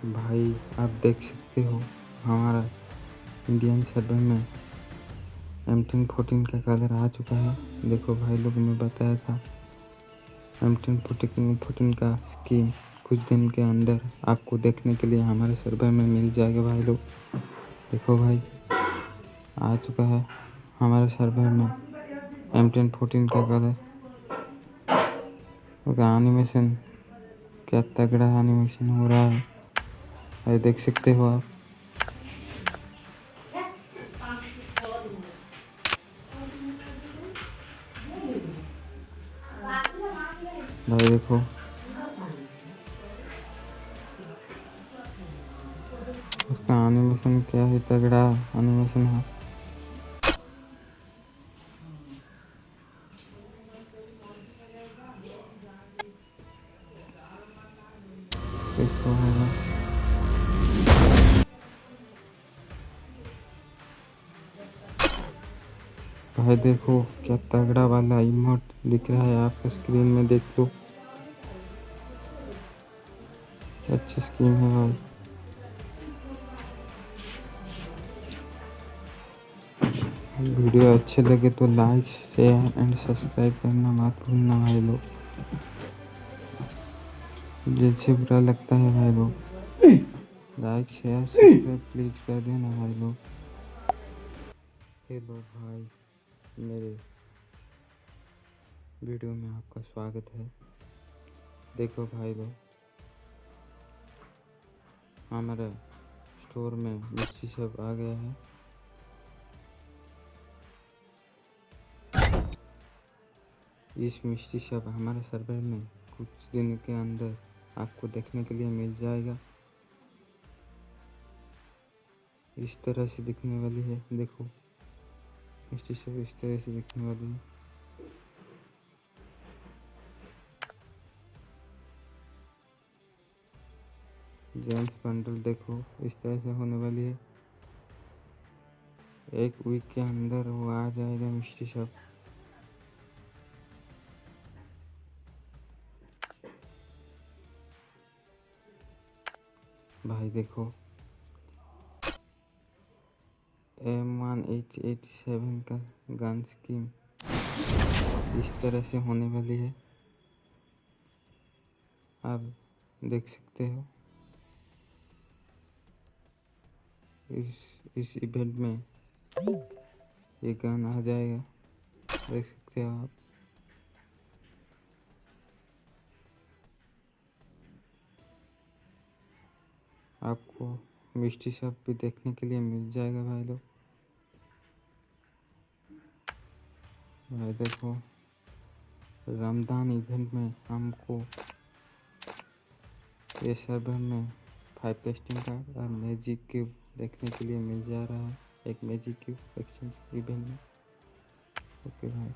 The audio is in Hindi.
भाई आप देख सकते हो हमारा इंडियन सर्वर में M1014 का कलर आ चुका है। देखो भाई लोग, मैं बताया था M1014 का स्किन कुछ दिन के अंदर आपको देखने के लिए हमारे सर्वर में मिल जाएगा भाई लोग। देखो भाई, आ चुका है हमारे सर्वर में M1014 का कलर। उसका एनिमेशन क्या तगड़ा एनिमेशन हो रहा है भाई, देख सकते हो आप। भाई देखो, उसका एनिमेशन क्या ही तगड़ा एनिमेशन है। देखो भाई, देखो क्या तगड़ा वाला इमोट दिख रहा है आपके स्क्रीन में, देख लो। अच्छी स्कीम है भाई। वीडियो अच्छे लगे तो लाइक शेयर एंड सब्सक्राइब करना मत भूलना भाई लोग। जैसे बुरा लगता है भाई लोग, लाइक शेयर सब्सक्राइब प्लीज़ कर देना भाई लोग। हेलो भाई, मेरे वीडियो में आपका स्वागत है। देखो भाई लोग, हमारे स्टोर में मिर्ची सब आ गया है। इस मिष्टी शॉप हमारे सर्वर में कुछ दिन के अंदर आपको देखने के लिए मिल जाएगा। इस तरह से दिखने वाली है। देखो, मिष्टी शॉप इस तरह से दिखने वाली है। जेम्स बंडल देखो इस तरह से होने वाली है। एक वीक के अंदर वो आ जाएगा मिष्टी शॉप। भाई देखो, M1887 का गन स्कीम इस तरह से होने वाली है, आप देख सकते हो। इस इवेंट में ये गन आ जाएगा, देख सकते हो आप। आपको मिष्टी शॉप भी देखने के लिए मिल जाएगा भाई लोग। भाई देखो, रमज़ान इवेंट में हमको ये सर्वर में 5 टेस्टिंग कार्ड और मैजिक क्यूब देखने के लिए मिल जा रहा है, एक मैजिक क्यूब एक्सचेंज इवेंट में। ओके भाई।